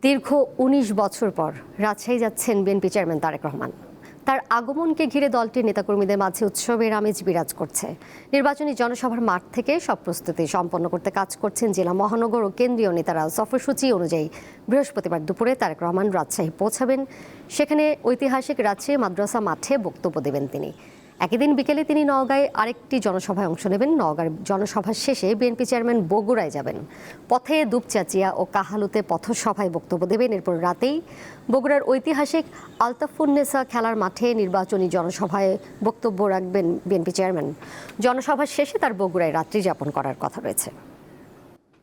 দীর্ঘ ১৯ বছর পর রাজশাহী যাচ্ছেন বিএনপি চেয়ারম্যান তারেক রহমান। তার আগমনকে ঘিরে দলটির নেতাকর্মীদের মাঝে উৎসবের আমেজ বিরাজ করছে। নির্বাচনী জনসভার মাঠ থেকে সব প্রস্তুতি সম্পন্ন করতে কাজ করছেন জেলা, মহানগর ও কেন্দ্রীয় নেতারা। সফরসূচি অনুযায়ী বৃহস্পতিবার দুপুরে তারেক রহমান রাজশাহী পৌঁছাবেন। সেখানে ঐতিহাসিক রাজশাহী মাদ্রাসা মাঠে বক্তব্য দেবেন তিনি। একই দিন বিকেলে তিনি নওগাঁয় আরেকটি জনসভায় অংশ নেবেন। নওগাঁর জনসভা শেষে বিএনপি চেয়ারম্যান বগুড়ায় যাবেন। পথে দুপচাচিয়া ও কাহালুতে পথসভায় বক্তব্য দেবেন। এরপর রাতেই বগুড়ার ঐতিহাসিক আলতাফুন্নেসা খেলার মাঠে নির্বাচনী জনসভায় বক্তব্য রাখবেন বিএনপি চেয়ারম্যান। জনসভা শেষে তার বগুড়ায় রাত্রি যাপন করার কথা রয়েছে।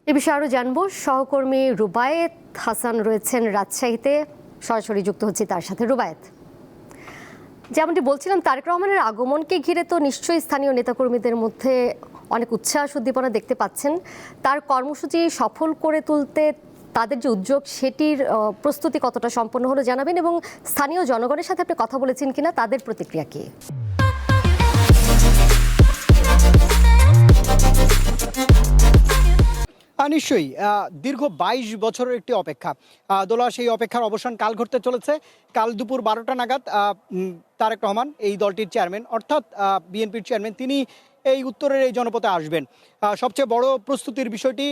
এ বিষয়ে আরও জানবো, সহকর্মী রুবায়েত হাসান রয়েছেন রাজশাহীতে, সরাসরি যুক্ত হচ্ছি তার সাথে। রুবায়েত, যেমনটি বলছিলাম, তারেক রহমানের আগমনকে ঘিরে তো নিশ্চয়ই স্থানীয় নেতাকর্মীদের মধ্যে অনেক উচ্ছ্বাস উদ্দীপনা দেখতে পাচ্ছেন। তার কর্মসূচি সফল করে তুলতে তাদের যে উদ্যোগ, সেটির প্রস্তুতি কতটা সম্পন্ন হলো জানাবেন, এবং স্থানীয় জনগণের সাথে আপনি কথা বলেছেন কিনা, তাদের প্রতিক্রিয়া কী? নিশ্চয়ই দীর্ঘ ২২ বছরের একটি অপেক্ষা, দোলা, সেই অপেক্ষার অবসান কাল ঘটতে চলেছে। কাল দুপুর ১২টা নাগাদ তারেক রহমান, এই দলটির চেয়ারম্যান অর্থাৎ বিএনপির চেয়ারম্যান, তিনি এই উত্তরের এই জনপদে আসবেন। সবচেয়ে বড় প্রস্তুতির বিষয়টি,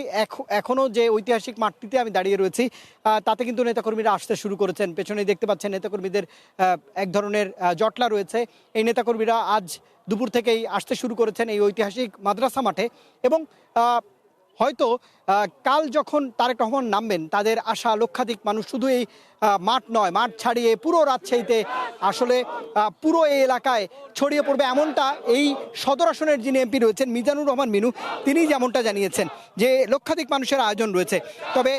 এখনও যে ঐতিহাসিক মাঠটিতে আমি দাঁড়িয়ে রয়েছি, তাতে কিন্তু নেতাকর্মীরা আসতে শুরু করেছেন। পেছনেই দেখতে পাচ্ছেন নেতাকর্মীদের এক ধরনের জটলা রয়েছে। এই নেতাকর্মীরা আজ দুপুর থেকেই আসতে শুরু করেছেন এই ঐতিহাসিক মাদ্রাসা মাঠে, এবং হয়তো কাল যখন তারেক রহমান নামবেন, তাদের আশা লক্ষাধিক মানুষ শুধু এই মাঠ নয়, মাঠ ছাড়িয়ে পুরো রাজশাহীতে, আসলে পুরো এই এলাকায় ছড়িয়ে পড়বে, এমনটা এই সদর আসনের যিনি এমপি রয়েছেন মিজানুর রহমান মিনু, তিনি যেমনটা জানিয়েছেন যে লক্ষাধিক মানুষের আয়োজন রয়েছে। তবে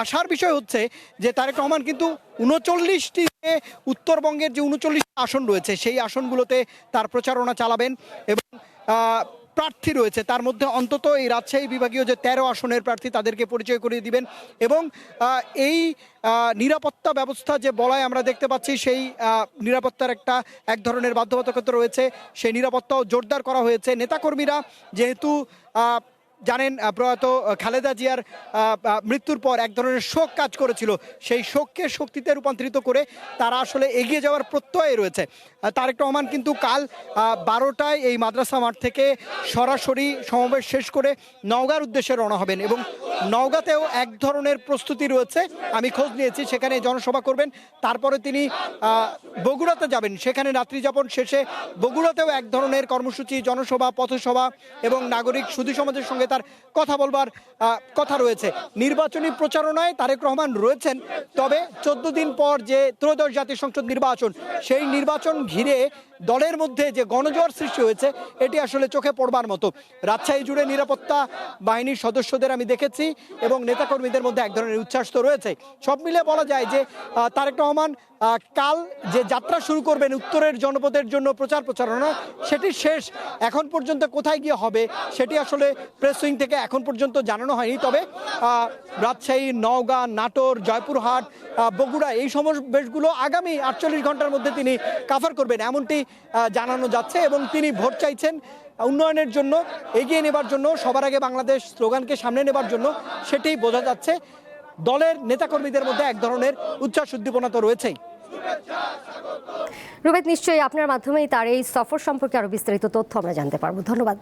আশার বিষয় হচ্ছে যে তারেক রহমান কিন্তু ৩৯টি উত্তরবঙ্গের যে ৩৯ আসন রয়েছে, সেই আসনগুলোতে তার প্রচারণা চালাবেন, এবং প্রার্থী রয়েছে তার মধ্যে অন্তত এই রাজশাহী বিভাগীয় যে ১৩ আসনের প্রার্থী, তাদেরকে পরিচয় করিয়ে দিবেন। এবং এই নিরাপত্তা ব্যবস্থা যে বলায় আমরা দেখতে পাচ্ছি, সেই নিরাপত্তার এক ধরনের বাধ্যবাধকতা রয়েছে, সেই নিরাপত্তাও জোরদার করা হয়েছে। নেতাকর্মীরা যেহেতু জানেন, প্রয়াত খালেদা জিয়ার মৃত্যুর পর এক ধরনের শোক কাজ করেছিল, সেই শোককে শক্তিতে রূপান্তরিত করে তারা আসলে এগিয়ে যাওয়ার প্রত্যয়ে রয়েছে। তারেক রহমান কিন্তু কাল ১২টায় এই মাদ্রাসা মাঠ থেকে সরাসরি সমাবেশ শেষ করে নওগাঁর উদ্দেশ্যে রওনা হবেন, এবং নওগাঁতেও এক ধরনের প্রস্তুতি রয়েছে। আমি খোঁজ নিয়েছি, সেখানে জনসভা করবেন, তারপরে তিনি বগুড়াতে যাবেন। সেখানে রাত্রি যাপন শেষে বগুড়াতেও এক ধরনের কর্মসূচি, জনসভা, পথসভা এবং নাগরিক সুধী সমাজের সঙ্গে তার কথা বলবার কথা রয়েছে। নির্বাচনী প্রচারণায় তারেক রহমান রয়েছেন, তবে ১৪ দিন পর যে ত্রয়োদশ জাতীয় সংসদ নির্বাচন, সেই নির্বাচন ঘিরে দলের মধ্যে যে গণজোয়ার সৃষ্টি হয়েছে, এটি আসলে চোখে পড়বার মতো। রাজশাহী জুড়ে নিরাপত্তা বাহিনীর সদস্যদের আমি দেখেছি, এবং নেতাকর্মীদের মধ্যে এক ধরনের উচ্ছ্বাস তো রয়েছে। সব মিলে বলা যায় যে তারেক রহমান কাল যে যাত্রা শুরু করবেন উত্তরের জনপদের জন্য প্রচারণা, সেটি শেষ। এখন পর্যন্ত কোথায় গিয়ে হবে সেটি আসলে প্রেস উইং থেকে এখন পর্যন্ত জানানো হয়নি। তবে রাজশাহী, নওগাঁ, নাটোর, জয়পুরহাট, বগুড়া, এই সমাবেশগুলো আগামী ৪৮ ঘন্টার মধ্যে তিনি কাভার করবেন, এমনটি জানানো যাচ্ছে। এবং তিনি ভোট চাইছেন উন্নয়নের জন্য, এগিয়ে নেবার জন্য, সবার আগে বাংলাদেশ স্লোগানকে সামনে নেবার জন্য, সেটি বোঝা যাচ্ছে। দলের নেতাকর্মীদের মধ্যে এক ধরনের উচ্ছ্বাস উদ্দীপনা তো রয়েছেই। রুবায়েত, নিশ্চয়ই আপনার মাধ্যমেই তার এই সফর সম্পর্কে আরও বিস্তারিত তথ্য আমরা জানতে পারবো। ধন্যবাদ।